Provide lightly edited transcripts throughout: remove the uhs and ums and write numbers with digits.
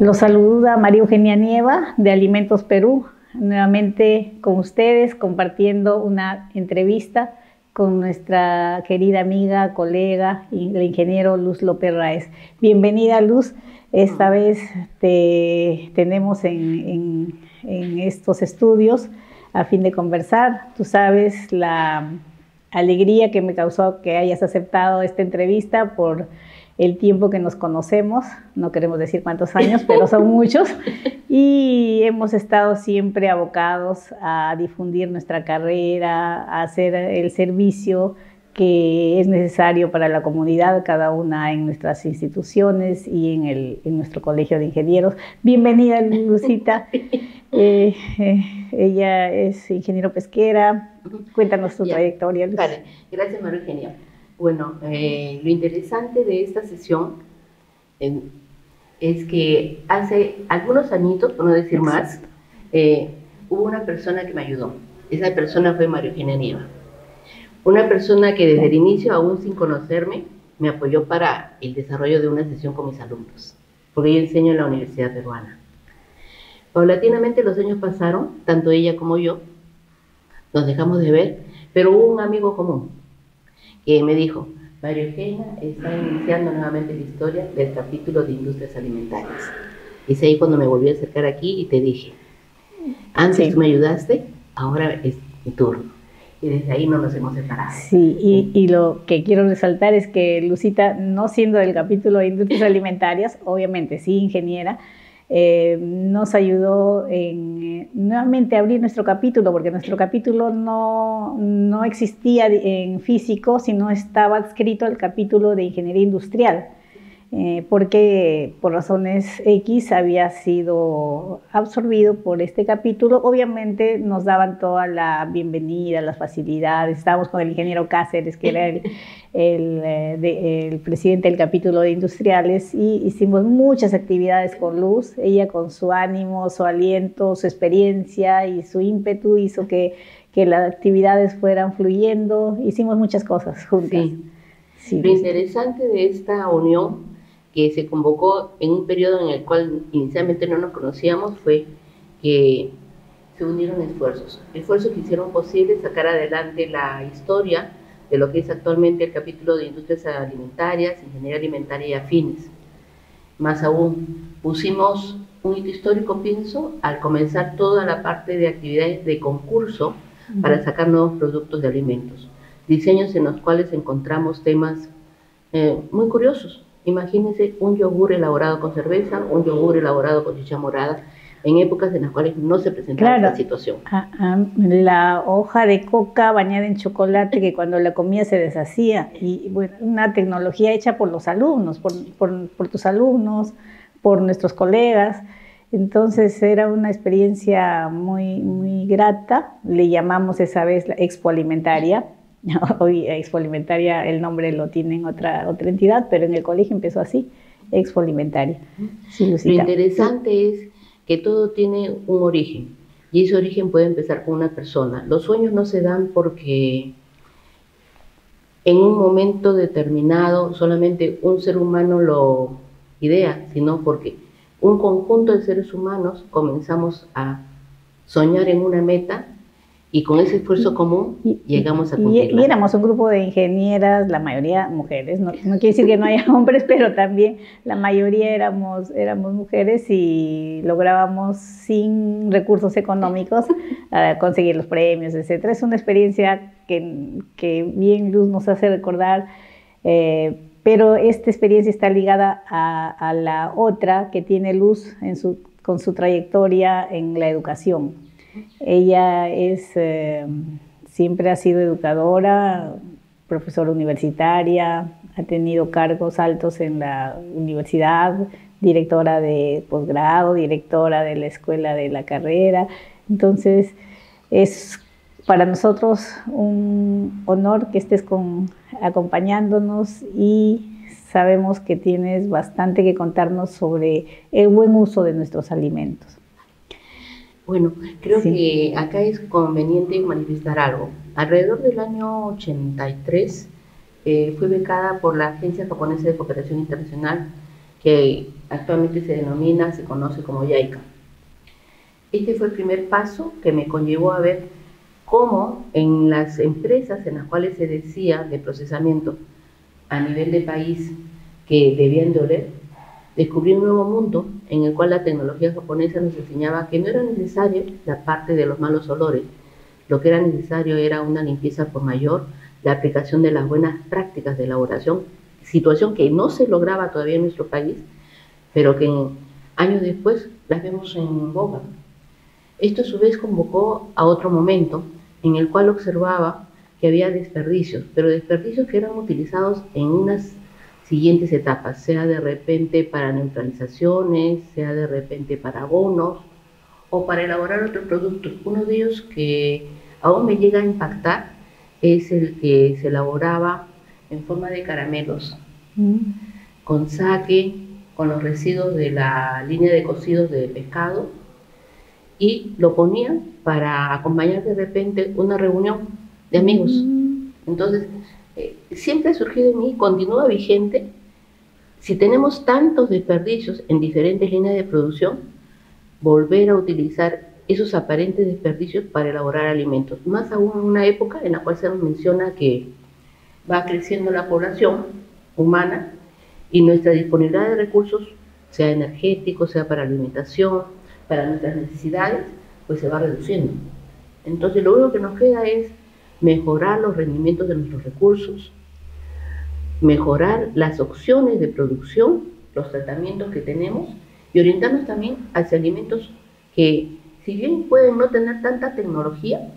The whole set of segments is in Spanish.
Los saluda María Eugenia Nieva de Alimentos Perú, nuevamente con ustedes compartiendo una entrevista con nuestra querida amiga, colega, el ingeniero Luz López Raez. Bienvenida, Luz. Esta vez te tenemos en estos estudios a fin de conversar. Tú sabes la alegría que me causó que hayas aceptado esta entrevista por el tiempo que nos conocemos, no queremos decir cuántos años, pero son muchos, y hemos estado siempre abocados a difundir nuestra carrera, a hacer el servicio que es necesario para la comunidad, cada una en nuestras instituciones y en nuestro colegio de ingenieros. Bienvenida, Lucita. Ella es ingeniero pesquera. Cuéntanos tu trayectoria, Luz. Vale, gracias, María Eugenia. Bueno, lo interesante de esta sesión es que hace algunos añitos, por no decir más, hubo una persona que me ayudó. Esa persona fue María Eugenia Nieva. Una persona que desde el inicio, aún sin conocerme, me apoyó para el desarrollo de una sesión con mis alumnos, porque yo enseño en la Universidad Peruana. Paulatinamente los años pasaron, tanto ella como yo, nos dejamos de ver, pero hubo un amigo común que me dijo: María Eugenia está iniciando nuevamente la historia del capítulo de industrias alimentarias. Y es ahí cuando me volví a acercar aquí y te dije: antes tú me ayudaste, ahora es mi turno. Y desde ahí no nos hemos separado. Sí, y lo que quiero resaltar es que Lucita, no siendo del capítulo de industrias alimentarias, obviamente sí ingeniera, nos ayudó en nuevamente abrir nuestro capítulo, porque nuestro capítulo no existía en físico, sino estaba adscrito al capítulo de ingeniería industrial, porque por razones X había sido absorbido por este capítulo. Obviamente nos daban toda la bienvenida, las facilidades. Estábamos con el ingeniero Cáceres, que era el presidente del capítulo de industriales, y hicimos muchas actividades con Luz. Ella, con su ánimo, su aliento, su experiencia y su ímpetu, hizo que las actividades fueran fluyendo. Hicimos muchas cosas juntas. Sí. Lo interesante de esta unión, que se convocó en un periodo en el cual inicialmente no nos conocíamos, fue que se unieron esfuerzos que hicieron posible sacar adelante la historia de lo que es actualmente el capítulo de industrias alimentarias, ingeniería alimentaria y afines. Más aún, pusimos un hito histórico, pienso, al comenzar toda la parte de actividades de concurso para sacar nuevos productos de alimentos, diseños en los cuales encontramos temas muy curiosos. Imagínense un yogur elaborado con cerveza, un yogur elaborado con chicha morada, en épocas en las cuales no se presentaba esta situación. La hoja de coca bañada en chocolate que cuando la comía se deshacía, y bueno, una tecnología hecha por los alumnos, por tus alumnos, por nuestros colegas. Entonces era una experiencia muy grata. Le llamamos esa vez la Expo Alimentaria. Hoy Expo Alimentaria, el nombre lo tiene otra entidad, pero en el colegio empezó así, Expo Alimentaria. Sí, Lucita. Lo interesante es que todo tiene un origen, y ese origen puede empezar con una persona. Los sueños no se dan porque en un momento determinado solamente un ser humano lo idea, sino porque un conjunto de seres humanos comenzamos a soñar en una meta, y con ese esfuerzo común llegamos a cumplirla. Y éramos un grupo de ingenieras, la mayoría mujeres, no quiere decir que no haya hombres, pero también la mayoría éramos mujeres, y lográbamos sin recursos económicos conseguir los premios, etc. Es una experiencia que bien Luz nos hace recordar, pero esta experiencia está ligada a la otra que tiene Luz con su trayectoria en la educación. Ella siempre ha sido educadora, profesora universitaria, ha tenido cargos altos en la universidad, directora de posgrado, directora de la escuela de la carrera. Entonces es para nosotros un honor que estés acompañándonos, y sabemos que tienes bastante que contarnos sobre el buen uso de nuestros alimentos. Bueno, creo que acá es conveniente manifestar algo. Alrededor del año 83 fui becada por la Agencia Japonesa de Cooperación Internacional que actualmente se conoce como YAICA. Este fue el primer paso que me conllevó a ver cómo en las empresas en las cuales se decía de procesamiento a nivel de país que debían de oler, descubrí un nuevo mundo en el cual la tecnología japonesa nos enseñaba que no era necesaria la parte de los malos olores. Lo que era necesario era una limpieza por mayor, la aplicación de las buenas prácticas de elaboración, situación que no se lograba todavía en nuestro país, pero que años después las vemos en boga. Esto a su vez convocó a otro momento en el cual observaba que había desperdicios, pero desperdicios que eran utilizados en unas siguientes etapas, sea de repente para neutralizaciones, sea de repente para abonos o para elaborar otros productos. Uno de ellos que aún me llega a impactar es el que se elaboraba en forma de caramelos, con sake, con los residuos de la línea de cocidos de pescado, y lo ponían para acompañar de repente una reunión de amigos. Entonces, siempre ha surgido en mí, continúa vigente. Si tenemos tantos desperdicios en diferentes líneas de producción, volver a utilizar esos aparentes desperdicios para elaborar alimentos. Más aún en una época en la cual se nos menciona que va creciendo la población humana y nuestra disponibilidad de recursos, sea energético, sea para alimentación, para nuestras necesidades, pues se va reduciendo. Entonces lo único que nos queda es mejorar los rendimientos de nuestros recursos, mejorar las opciones de producción, los tratamientos que tenemos y orientarnos también hacia alimentos que, si bien pueden no tener tanta tecnología,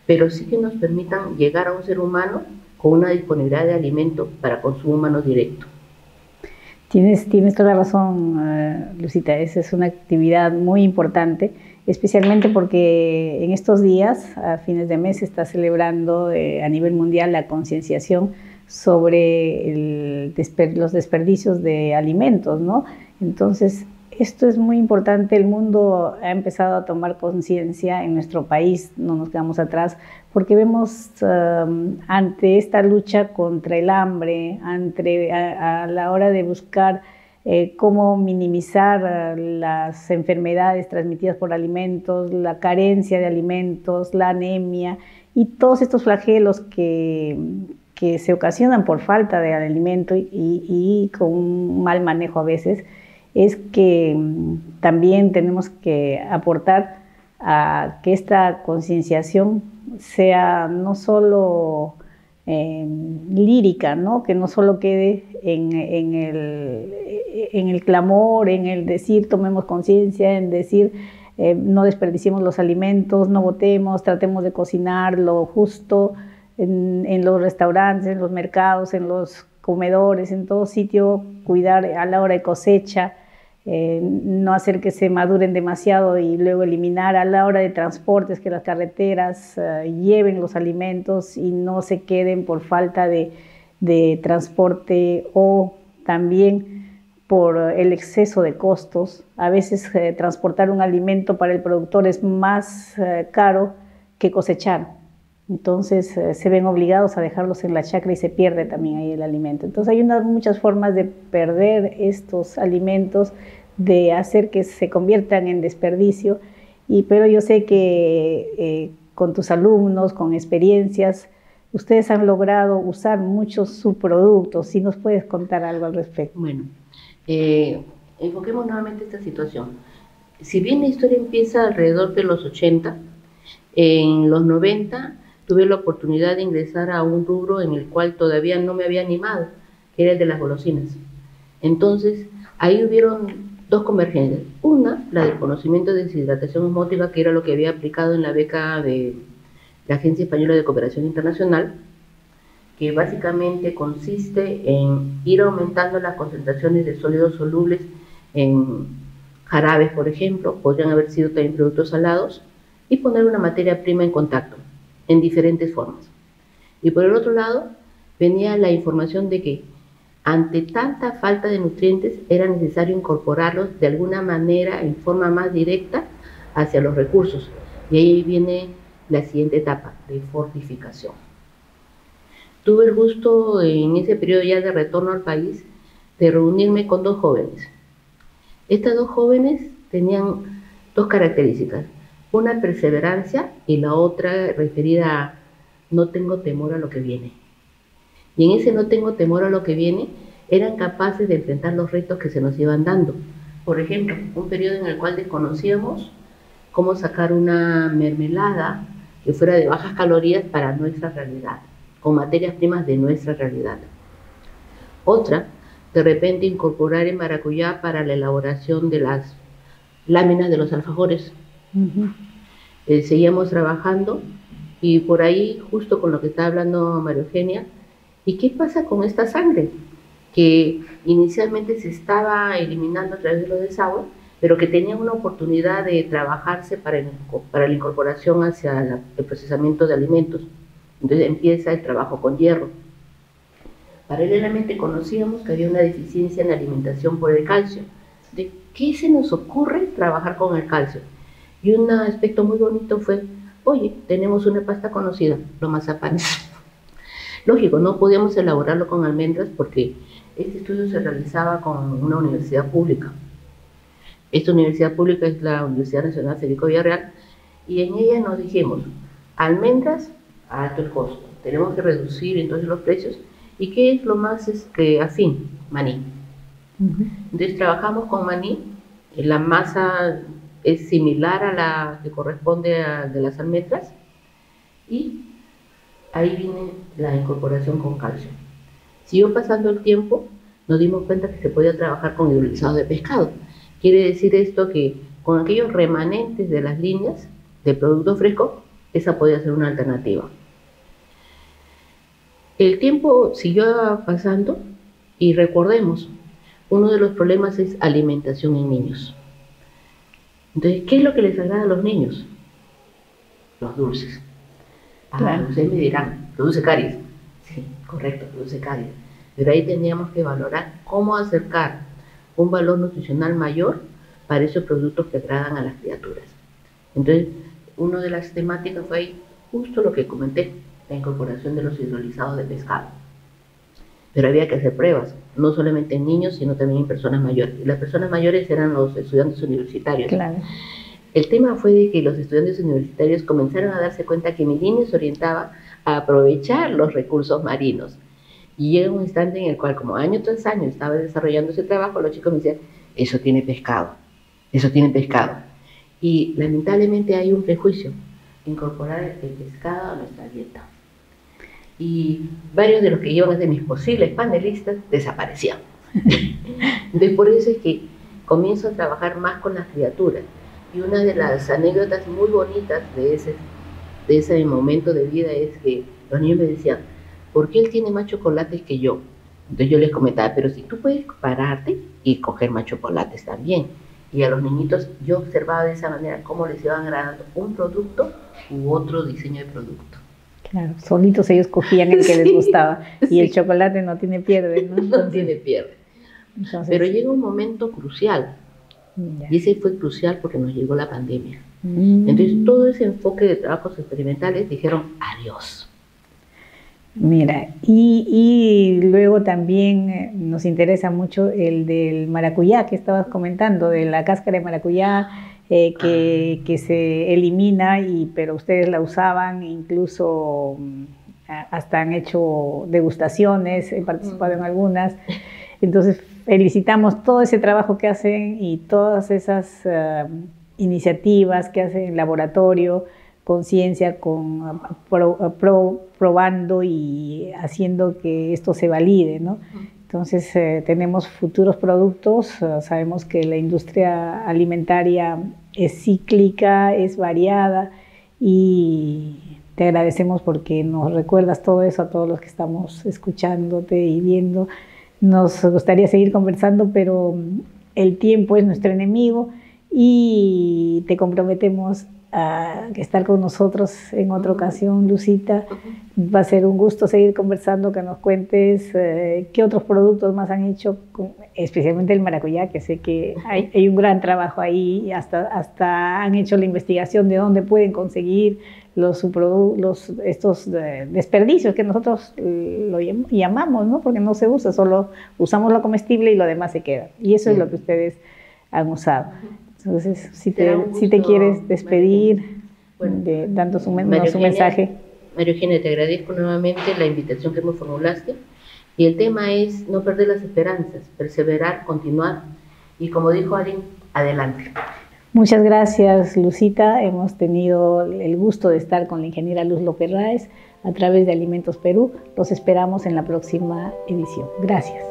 pero sí que nos permitan llegar a un ser humano con una disponibilidad de alimento para consumo humano directo. Tienes toda la razón, Lucita. Esa es una actividad muy importante, especialmente porque en estos días, a fines de mes, se está celebrando a nivel mundial la concienciación sobre los desperdicios de alimentos, ¿no? Entonces, esto es muy importante. El mundo ha empezado a tomar conciencia en nuestro país, no nos quedamos atrás, porque vemos ante esta lucha contra el hambre, a la hora de buscar cómo minimizar las enfermedades transmitidas por alimentos, la carencia de alimentos, la anemia y todos estos flagelos que se ocasionan por falta de alimento y con un mal manejo a veces, es que también tenemos que aportar a que esta concienciación sea no solo lírica, ¿no? Que no solo quede en el clamor, en el decir tomemos conciencia, en decir no desperdiciemos los alimentos, no botemos, tratemos de cocinar lo justo en los restaurantes, en los mercados, en los comedores, en todo sitio, cuidar a la hora de cosecha, no hacer que se maduren demasiado y luego eliminar a la hora de transportes, que las carreteras lleven los alimentos y no se queden por falta de transporte o también por el exceso de costos. A veces transportar un alimento para el productor es más caro que cosechar. Entonces se ven obligados a dejarlos en la chacra y se pierde también ahí el alimento. Entonces hay muchas formas de perder estos alimentos, de hacer que se conviertan en desperdicio, pero yo sé que con tus alumnos, con experiencias, ustedes han logrado usar muchos subproductos. ¿Si nos puedes contar algo al respecto? Bueno, enfoquemos nuevamente esta situación. Si bien la historia empieza alrededor de los 80, en los 90 tuve la oportunidad de ingresar a un rubro en el cual todavía no me había animado, que era el de las golosinas. Entonces, ahí hubieron dos convergencias. Una, la del conocimiento de deshidratación osmótica, que era lo que había aplicado en la beca de la Agencia Española de Cooperación Internacional, que básicamente consiste en ir aumentando las concentraciones de sólidos solubles en jarabes, por ejemplo, podrían haber sido también productos salados, y poner una materia prima en contacto, en diferentes formas. Y por el otro lado, venía la información de que ante tanta falta de nutrientes era necesario incorporarlos de alguna manera en forma más directa hacia los recursos. Y ahí viene la siguiente etapa, de fortificación. Tuve el gusto en ese periodo ya de retorno al país de reunirme con dos jóvenes, Estas dos jóvenes tenían dos características, una perseverancia y la otra referida a no tengo temor a lo que viene. Y en ese no tengo temor a lo que viene, eran capaces de enfrentar los retos que se nos iban dando. Por ejemplo, un periodo en el cual desconocíamos cómo sacar una mermelada que fuera de bajas calorías para nuestra realidad, con materias primas de nuestra realidad. Otra, de repente incorporar el maracuyá para la elaboración de las láminas de los alfajores. Seguíamos trabajando y por ahí, justo con lo que está hablando María Eugenia, ¿y qué pasa con esta sangre? Que inicialmente se estaba eliminando a través de los desagües, pero que tenía una oportunidad de trabajarse para la incorporación hacia el procesamiento de alimentos. Entonces empieza el trabajo con hierro. Paralelamente conocíamos que había una deficiencia en la alimentación por el calcio. ¿De qué se nos ocurre trabajar con el calcio? Y un aspecto muy bonito fue, oye, tenemos una pasta conocida, los mazapanes. Lógico, no podíamos elaborarlo con almendras porque este estudio se realizaba con una universidad pública. Esta universidad pública es la Universidad Nacional Federico Villarreal, y en ella nos dijimos, almendras a alto el costo, tenemos que reducir entonces los precios, y ¿qué es lo más afín? Maní. Entonces trabajamos con maní, la masa es similar a la que corresponde a de las almendras, y ahí viene la incorporación con calcio. Siguió pasando el tiempo, nos dimos cuenta que se podía trabajar con hidrolizado de pescado. Quiere decir esto que con aquellos remanentes de las líneas de producto fresco, esa podía ser una alternativa. El tiempo siguió pasando y recordemos, uno de los problemas es alimentación en niños. Entonces, ¿qué es lo que les agrada a los niños? Los dulces. Claro. Ustedes me dirán, produce caries. Sí, correcto, produce caries. Pero ahí teníamos que valorar cómo acercar un valor nutricional mayor para esos productos que agradan a las criaturas. Entonces, una de las temáticas fue ahí justo lo que comenté, la incorporación de los hidrolizados de pescado. Pero había que hacer pruebas, no solamente en niños, sino también en personas mayores. Y las personas mayores eran los estudiantes universitarios. Claro. El tema fue de que los estudiantes universitarios comenzaron a darse cuenta que mi línea se orientaba a aprovechar los recursos marinos. Y llega un instante en el cual, como año tras año estaba desarrollando ese trabajo, los chicos me decían, eso tiene pescado, eso tiene pescado. Y lamentablemente hay un prejuicio, incorporar el pescado a nuestra dieta. Y varios de los que iban a ser mis posibles panelistas desaparecían. Entonces por eso es que comienzo a trabajar más con las criaturas. Y una de las anécdotas muy bonitas de ese momento de vida es que los niños me decían, ¿por qué él tiene más chocolates que yo? Entonces yo les comentaba, pero si tú puedes pararte y coger más chocolates también. Y a los niñitos yo observaba de esa manera cómo les iban agradando un producto u otro diseño de producto. Claro, solitos ellos cogían el que les gustaba. Y Sí. el chocolate no tiene pierde, ¿no? No tiene pierde. Entonces, Pero llega un momento crucial. ya. Y ese fue crucial porque nos llegó la pandemia. Entonces todo ese enfoque de trabajos experimentales dijeron adiós. Mira, y luego también nos interesa mucho el del maracuyá que estabas comentando, de la cáscara de maracuyá que se elimina, pero ustedes la usaban, incluso hasta han hecho degustaciones, he participado en algunas. Entonces felicitamos todo ese trabajo que hacen y todas esas iniciativas que hacen en laboratorio, con ciencia, probando y haciendo que esto se valide, ¿no? Entonces tenemos futuros productos, sabemos que la industria alimentaria es cíclica, es variada, y te agradecemos porque nos recuerdas todo eso a todos los que estamos escuchándote y viendo. Nos gustaría seguir conversando, pero el tiempo es nuestro enemigo y te comprometemos a estar con nosotros en otra ocasión, Lucita. Va a ser un gusto seguir conversando, que nos cuentes qué otros productos más han hecho, especialmente el maracuyá, que sé que hay un gran trabajo ahí, hasta han hecho la investigación de dónde pueden conseguir estos desperdicios que nosotros lo llamamos, ¿no? Porque no se usa, solo usamos lo comestible y lo demás se queda. Y eso es lo que ustedes han usado. Entonces, si Será un te gusto, quieres despedir, Bueno, dando su María mensaje. María Eugenia, te agradezco nuevamente la invitación que me formulaste. Y el tema es no perder las esperanzas, perseverar, continuar. Y como dijo Arin, adelante. Muchas gracias, Lucita. Hemos tenido el gusto de estar con la ingeniera Luz López Ráez a través de Alimentos Perú. Los esperamos en la próxima edición. Gracias.